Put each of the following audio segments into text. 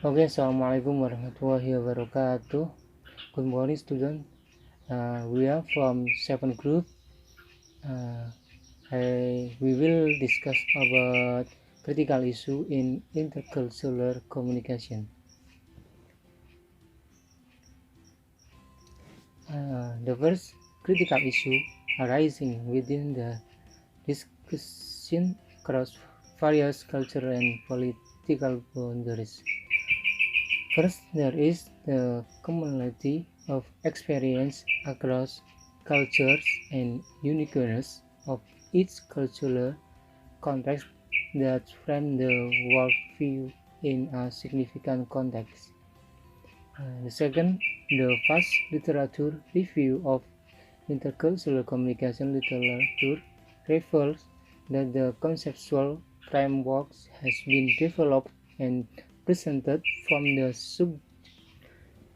Okay, Assalamualaikum warahmatullahi wabarakatuh. Good morning, student. We are from 7 group. Uh, we will discuss about critical issue in intercultural communication. The first critical issue arising within the discussion across various cultural and political boundaries. First, there is the commonality of experience across cultures and uniqueness of each cultural context that frame the worldview in a significant context. The second, the vast literature review of intercultural communication literature reveals that the conceptual frameworks has been developed and presented from the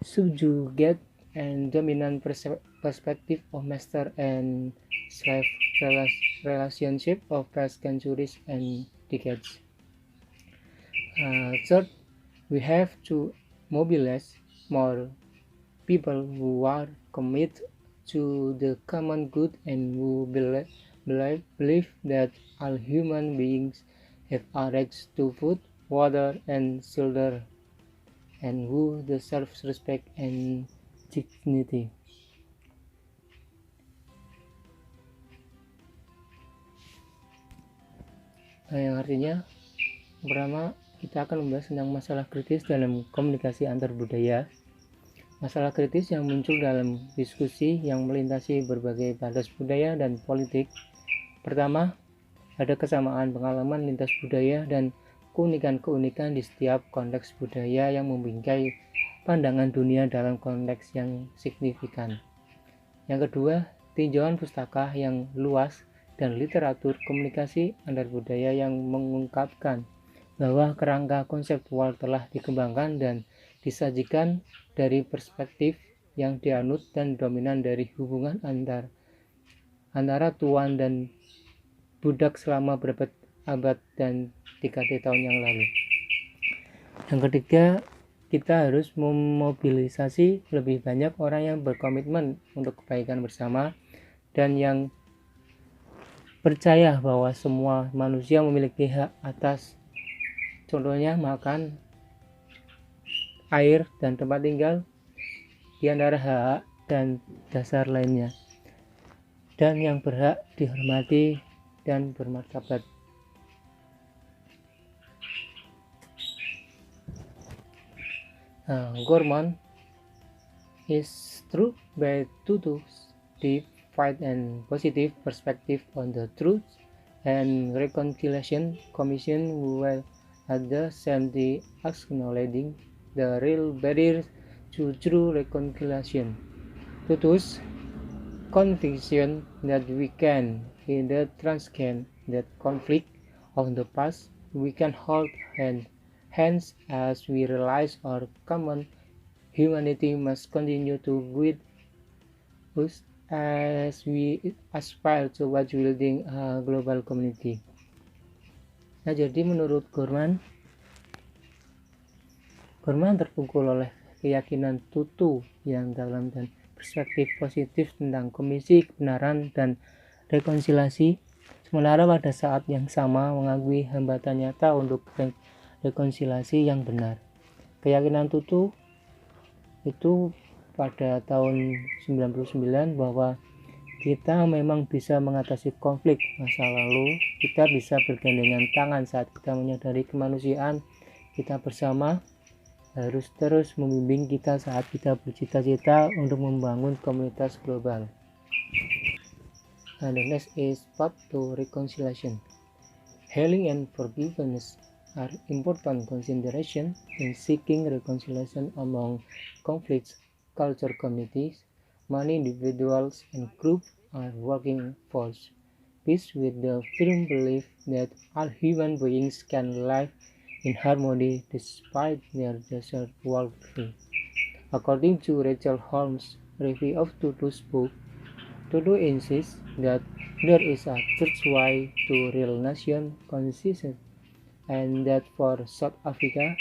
subjugate and dominant perspective of master and slave relationship of past centuries and decades. Third, we have to mobilize more people who are committed to the common good and who believe that all human beings have a right to food, water, and shelter, and who deserve respect and dignity. Yang artinya, pertama kita akan membahas tentang masalah kritis dalam komunikasi antar budaya. Masalah kritis yang muncul dalam diskusi yang melintasi berbagai batas budaya dan politik. Pertama, ada kesamaan pengalaman lintas budaya dan keunikan-keunikan di setiap konteks budaya yang membingkai pandangan dunia dalam konteks yang signifikan. Yang kedua, tinjauan pustaka yang luas dan literatur komunikasi antar budaya yang mengungkapkan bahwa kerangka konseptual telah dikembangkan dan disajikan dari perspektif yang dianut dan dominan dari hubungan antara tuan dan budak selama berabad dan dekade tahun yang lalu. Yang ketiga, kita harus memobilisasi lebih banyak orang yang berkomitmen untuk kebaikan bersama dan yang percaya bahwa semua manusia memiliki hak atas contohnya makan, air, dan tempat tinggal di antara hak dan dasar lainnya, dan yang berhak dihormati dan bermartabat. Gorman is true by two divide and positive perspective on the Truth and Reconciliation Commission, while at the same time acknowledging the real barriers to true reconciliation. Tutus conviction that we can either transcend that conflict of the past, we can hold hands as we realize our common humanity must continue to guide us as we aspire towards building a global community. Nah, jadi menurut Gorman terpukul oleh keyakinan Tutu yang dalam dan perspektif positif tentang komisi kebenaran dan rekonsiliasi, sementara pada saat yang sama mengakui hambatan nyata untuk rekonsiliasi yang benar. Keyakinan Tutu itu pada tahun 99 bahwa kita memang bisa mengatasi konflik masa lalu, kita bisa bergandengan tangan saat kita menyadari kemanusiaan kita bersama harus terus membimbing kita saat kita bercita-cita untuk membangun komunitas global. And the next is path to reconciliation. Healing and forgiveness are important considerations in seeking reconciliation among conflicts. Culture communities, many individuals and groups are working for peace with the firm belief that all human beings can live in harmony despite their desert worldview. According to Rachel Holmes' review of Tutu's book, Tutu insists that there is a church-wide to real nation consciousness, and that for South Africa,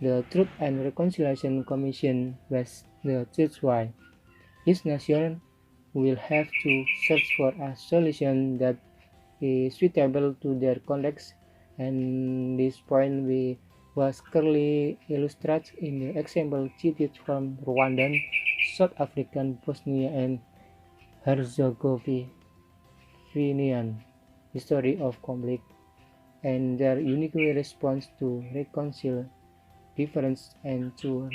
The Truth and Reconciliation Commission was the Church why each nation will have to search for a solution that is suitable to their context, and this point was clearly illustrated in the example cited from Rwandan, South African, Bosnia and Herzegovinian history of conflict and their unique response to reconcile difference and to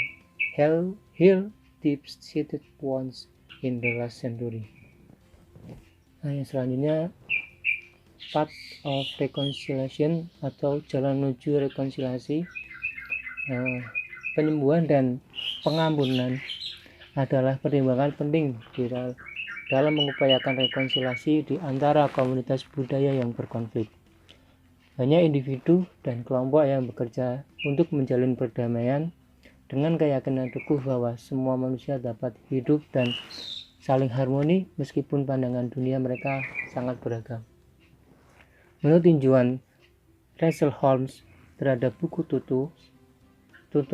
heal deep-seated wounds in the last century. Nah, yang selanjutnya path of reconciliation atau jalan menuju rekonsiliasi. Penyembuhan dan pengampunan adalah pertimbangan penting dalam mengupayakan rekonsiliasi di antara komunitas budaya yang berkonflik. Banyak individu dan kelompok yang bekerja untuk menjalin perdamaian dengan keyakinan teguh bahwa semua manusia dapat hidup dan saling harmoni meskipun pandangan dunia mereka sangat beragam. Menurut tinjauan Rachel Holmes terhadap buku Tutu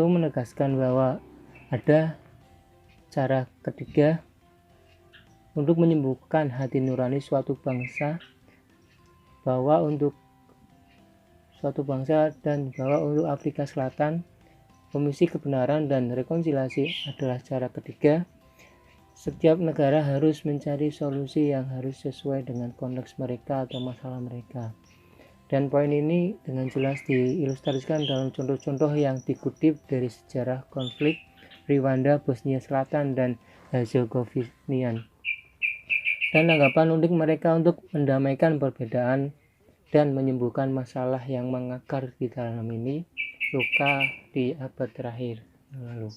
menegaskan bahwa ada cara ketiga untuk menyembuhkan hati nurani suatu bangsa, untuk Afrika Selatan, Komisi Kebenaran dan Rekonsiliasi adalah cara ketiga. Setiap negara harus mencari solusi yang harus sesuai dengan konteks mereka atau masalah mereka. Dan poin ini dengan jelas diilustrasikan dalam contoh-contoh yang dikutip dari sejarah konflik Rwanda, Bosnia Selatan, dan Herzegovina. Dan anggapan unik mereka untuk mendamaikan perbedaan dan menyembuhkan masalah yang mengakar di dalam ini luka di abad terakhir lalu.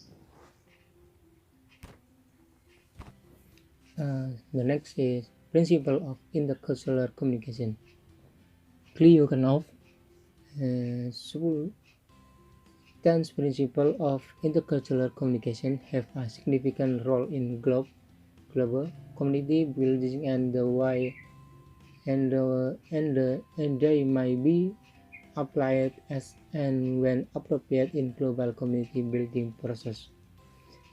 The next is principle of intercultural communication. Plekhanov Sultan's principle of intercultural communication have a significant role in global community building and they may be applied as and when appropriate in global community building process.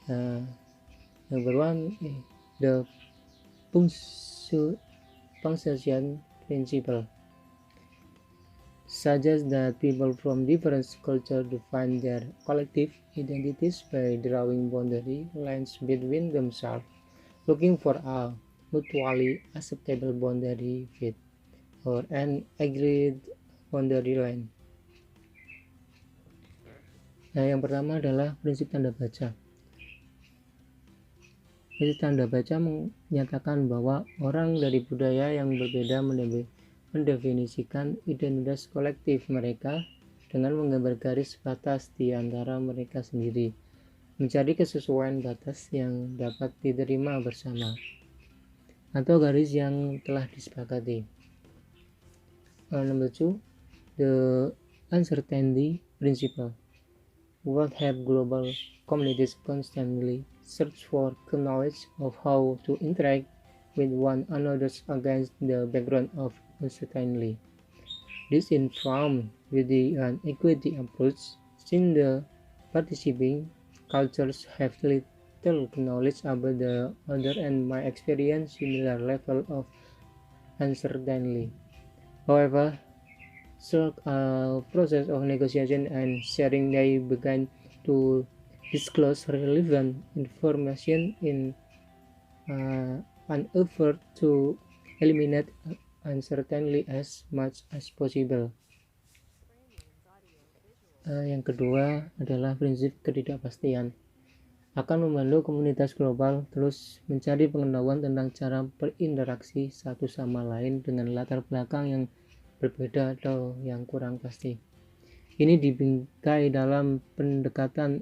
Number one, the punctuation principle suggests that people from different cultures define their collective identities by drawing boundary lines between themselves, looking for a mutually acceptable boundary fit or an agreed boundary line. Nah, yang pertama adalah prinsip tanda baca. Prinsip tanda baca menyatakan bahwa orang dari budaya yang berbeda mendefinisikan identitas kolektif mereka dengan menggambar garis batas di antara mereka sendiri, mencari kesesuaian batas yang dapat diterima bersama, atau garis yang telah disepakati. Number 2, the uncertainty principle. What have global communities constantly search for knowledge of how to interact with one another against the background of uncertainty. This informed with an equity approach, since the participating cultures have little knowledge about the other and might experience similar level of uncertainty. However, through a process of negotiation and sharing, they began to disclose relevant information in an effort to eliminate uncertainty as much as possible. Yang kedua adalah prinsip ketidakpastian. Akan membantu komunitas global terus mencari pengetahuan tentang cara berinteraksi satu sama lain dengan latar belakang yang berbeda atau yang kurang pasti. Ini dibingkai dalam pendekatan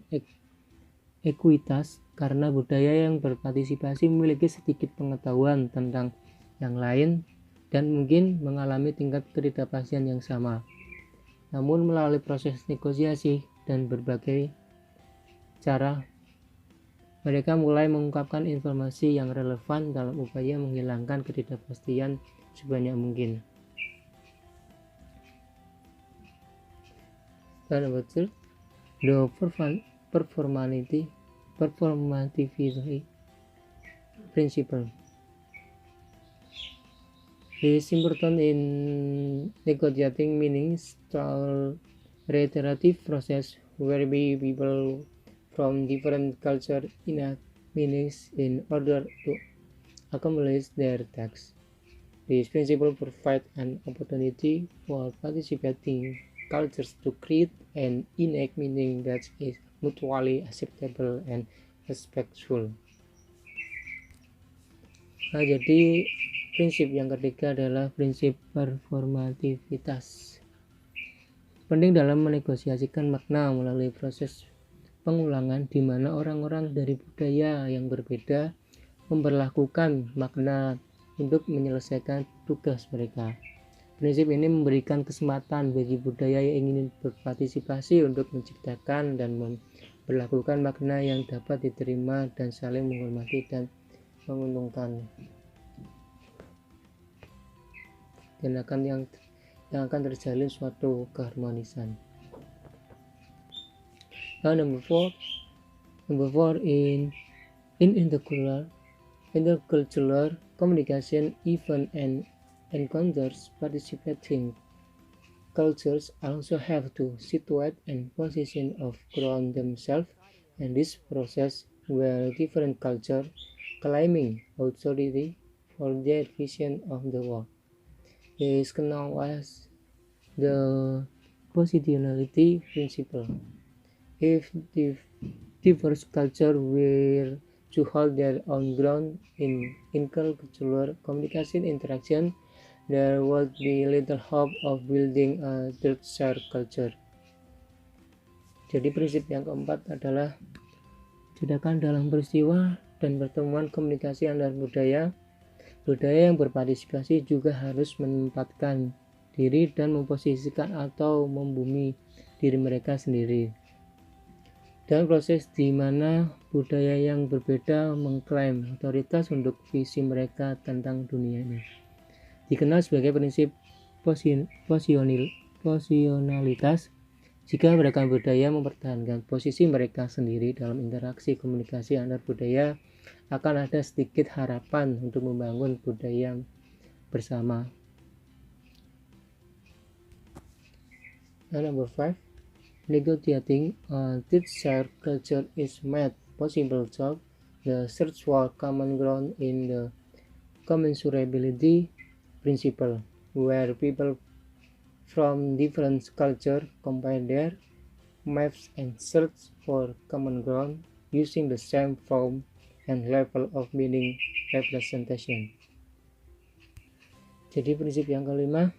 ekuitas karena budaya yang berpartisipasi memiliki sedikit pengetahuan tentang yang lain dan mungkin mengalami tingkat ketidakpastian yang sama. Namun melalui proses negosiasi dan berbagai cara, mereka mulai mengungkapkan informasi yang relevan dalam upaya menghilangkan ketidakpastian sebanyak mungkin. Number 3, The performativity principle is important in negotiating meanings through reiterative process where people from different cultures enact meanings in order to accomplish their tasks. This principle provides an opportunity for participating cultures to create and enact meaning that is mutually acceptable and respectful. Jadi prinsip yang ketiga adalah prinsip performativitas. Penting dalam menegosiasikan makna melalui proses pengulangan di mana orang-orang dari budaya yang berbeda memperlakukan makna untuk menyelesaikan tugas mereka. Prinsip ini memberikan kesempatan bagi budaya yang ingin berpartisipasi untuk menciptakan dan memperlakukan makna yang dapat diterima dan saling menghormati dan menguntungkan. Dan yang akan terjalin suatu keharmonisan. Now number four in intercultural communication, event and encounters, participating cultures also have to situate and position of ground themselves in this process where different cultures claiming authority for their vision of the world. It is known as the positionality principle. If diverse cultures were to hold their own ground in intercultural communication interaction, there would be little hope of building a third shared culture. Jadi prinsip yang keempat adalah sedangkan dalam peristiwa dan pertemuan komunikasi antar budaya yang berpartisipasi juga harus menempatkan diri dan memposisikan atau membumi diri mereka sendiri. Dan proses di mana budaya yang berbeda mengklaim otoritas untuk visi mereka tentang dunia ini dikenal sebagai prinsip posisionalitas. Jika beragam budaya mempertahankan posisi mereka sendiri dalam interaksi komunikasi antar budaya, akan ada sedikit harapan untuk membangun budaya bersama. Number 5, negotiating this shared culture is made possible through the search for common ground in the commensurability principle, where people from different cultures combine their maps and search for common ground using the same form and level of meaning representation. Jadi prinsip yang kelima,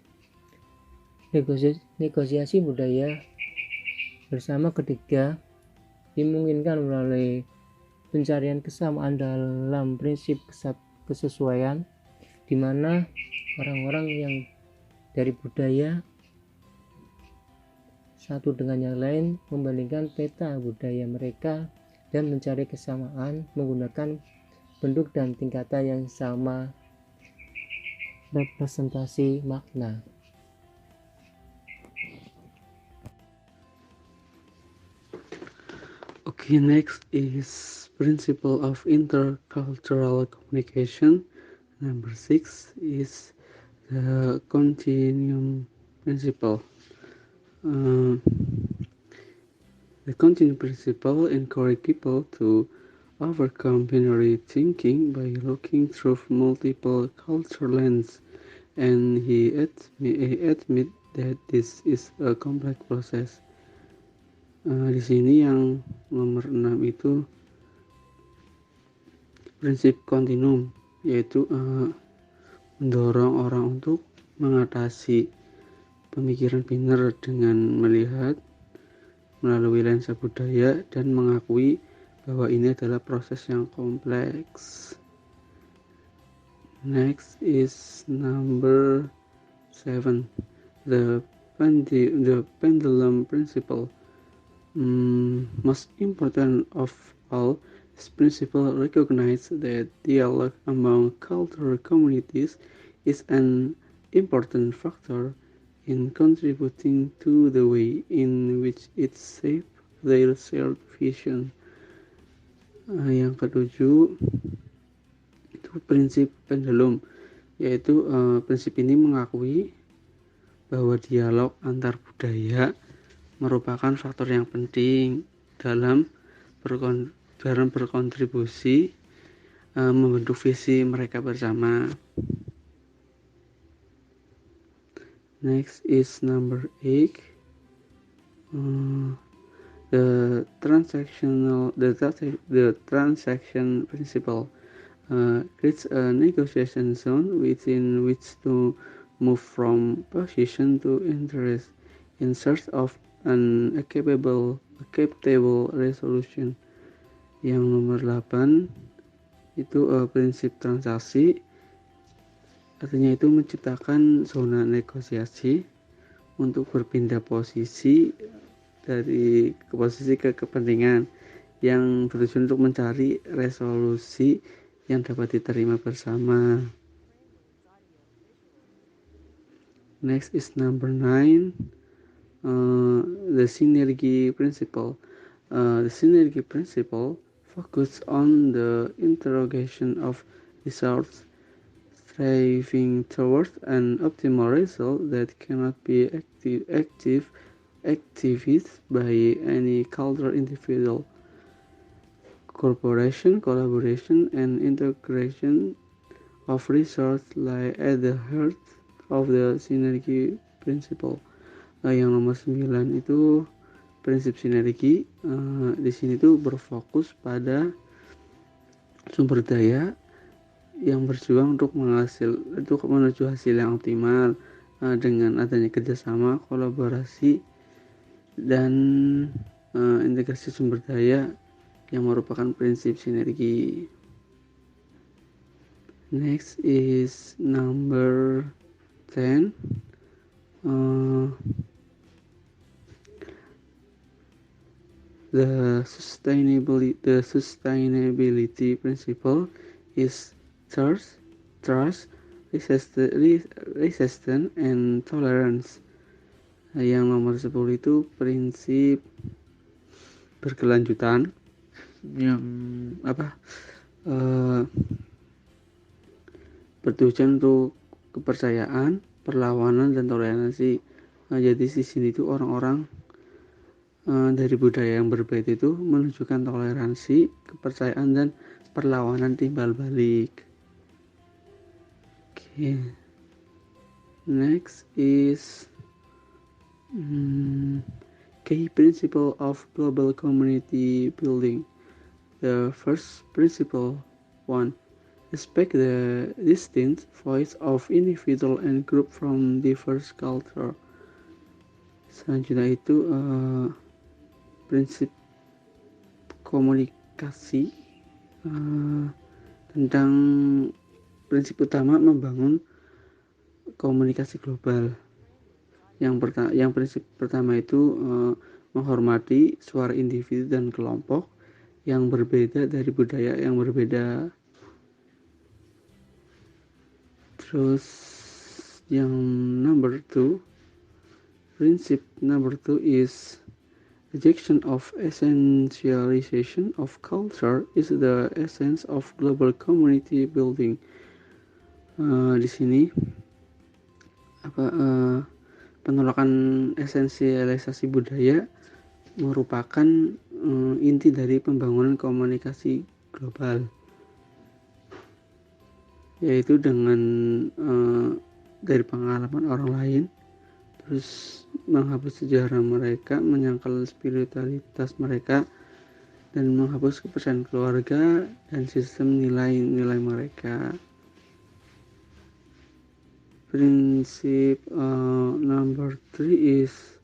negosiasi budaya bersama ketiga dimungkinkan melalui pencarian kesamaan dalam prinsip kesesuaian, di mana orang-orang yang dari budaya satu dengan yang lain membandingkan peta budaya mereka dan mencari kesamaan menggunakan bentuk dan tingkatan yang sama representasi makna. Okay, next is principle of intercultural communication. Number 6 is the continuum principle. The continuum principle encourages people to overcome binary thinking by looking through multiple cultural lenses, and he admit that this is a complex process. Di sini yang nomor 6 itu prinsip kontinum, yaitu mendorong orang untuk mengatasi pemikiran biner dengan melihat melalui lensa budaya dan mengakui bahwa ini adalah proses yang kompleks. Next is number 7, the pendulum principle. Most important of all, this principle recognizes that dialogue among cultural communities is an important factor in contributing to the way in which it shapes their shared vision. Yang ketujuh itu prinsip pendulum, yaitu prinsip ini mengakui bahwa dialog antar budaya merupakan faktor yang penting dalam berkontribusi membentuk visi mereka bersama. Next is number 8. The transaction principle creates a negotiation zone within which to move from position to interest in search of an acceptable resolution. Yang nomor 8 itu prinsip transaksi, artinya itu menciptakan zona negosiasi untuk berpindah posisi dari posisi ke kepentingan yang bertujuan untuk mencari resolusi yang dapat diterima bersama. Next is number 9, the synergy principle. The synergy principle focus on the interrogation of results, striving towards an optimal result that cannot be achieved by any cultural individual. Cooperation, collaboration, and integration of resources lie at the heart of the synergy principle. Yang nomor 9 itu prinsip sinergi. Di sini tuh berfokus pada sumber daya yang berjuang untuk menuju hasil yang optimal dengan adanya kerjasama, kolaborasi, dan integrasi sumber daya yang merupakan prinsip sinergi. Next is number 10. The sustainability principle is trust, resistance, and tolerance. Yang nomor 10 itu prinsip berkelanjutan yang bertujuan untuk kepercayaan, perlawanan, dan toleransi. Jadi di sini itu orang-orang dari budaya yang berbeda itu menunjukkan toleransi, kepercayaan, dan perlawanan timbal balik. Okay. Next is key principle of global community building. The first principle, 1. Respect the distinct voice of individual and group from diverse culture. Selanjutnya itu prinsip komunikasi, tentang prinsip utama membangun komunikasi global. Yang prinsip pertama itu menghormati suara individu dan kelompok yang berbeda dari budaya yang berbeda. Terus yang number 2, prinsip number 2 is rejection of essentialization of culture is the essence of global community building. Di sini penolakan esensialisasi budaya merupakan inti dari pembangunan komunikasi global, yaitu dengan dari pengalaman orang lain, terus menghapus sejarah mereka, menyangkal spiritualitas mereka, dan menghapus kepercayaan keluarga dan sistem nilai-nilai mereka. Prinsip number 3 is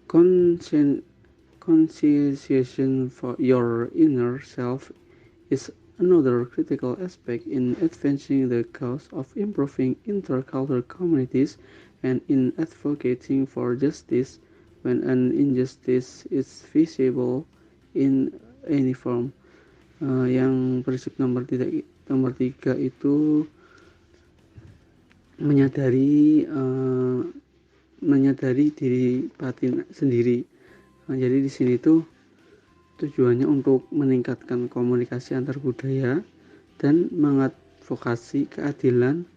conscientiousness for your inner self is another critical aspect in advancing the cause of improving intercultural communities and in advocating for justice when an injustice is visible in any form. Yang prinsip nomor 3 itu menyadari menyadari diri batin sendiri. Jadi di sini tuh tujuannya untuk meningkatkan komunikasi antar budaya dan mengadvokasi keadilan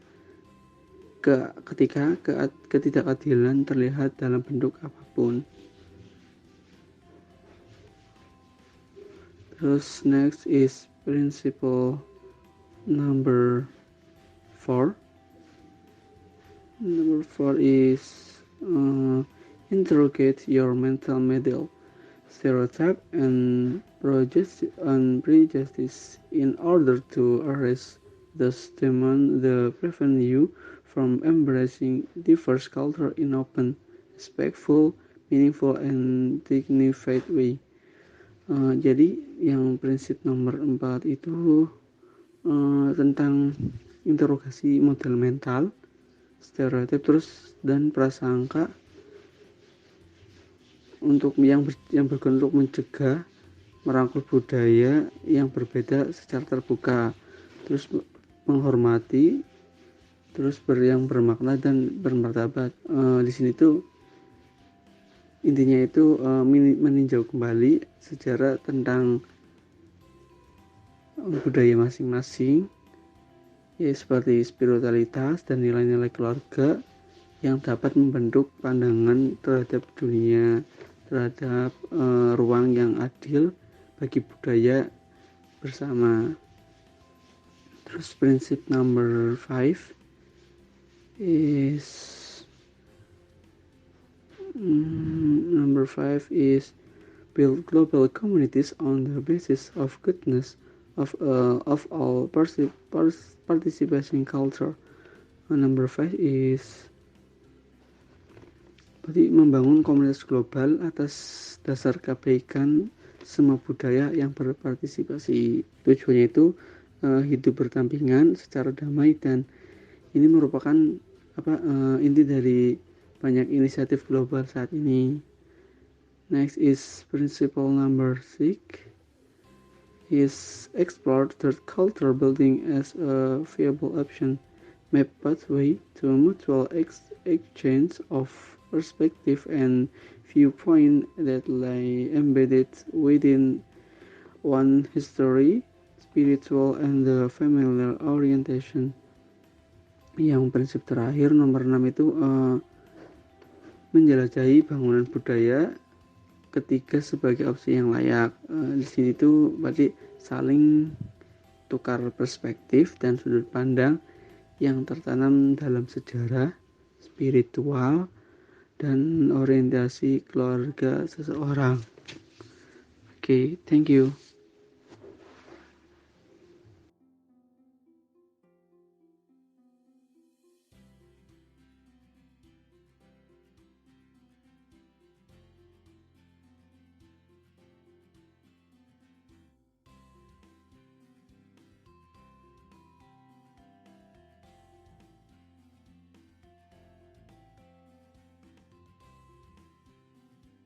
ketika ketidakadilan terlihat dalam bentuk apapun. Terus next is principle number 4. Number 4 is interrogate your mental model, stereotype and prejudice in order to arrest those demons that prevent you from embracing diverse culture in open, respectful, meaningful, and dignified way. Jadi yang prinsip nomor 4 itu tentang interogasi model mental, stereotip terus dan prasangka untuk yang berguna untuk mencegah merangkul budaya yang berbeda secara terbuka, terus menghormati, terus yang bermakna dan bermartabat. Di sini tuh intinya itu meninjau kembali sejarah tentang budaya masing-masing, ya seperti spiritualitas dan nilai-nilai keluarga yang dapat membentuk pandangan terhadap dunia, terhadap ruang yang adil bagi budaya bersama. Terus prinsip number 5 is build global communities on the basis of goodness of all participation culture. Number 5 is berarti membangun komunitas global atas dasar kebaikan semua budaya yang berpartisipasi. Tujuannya itu hidup berdampingan secara damai, dan ini merupakan inti dari banyak inisiatif global saat ini. Next is principle number 6 is explore third culture building as a viable option, map pathway to mutual exchange of perspective and viewpoint that lie embedded within one history, spiritual and the familiar orientation. Yang prinsip terakhir nomor 6 itu menjelajahi bangunan budaya ketiga sebagai opsi yang layak. Di sini tuh berarti saling tukar perspektif dan sudut pandang yang tertanam dalam sejarah, spiritual, dan orientasi keluarga seseorang. Oke, thank you.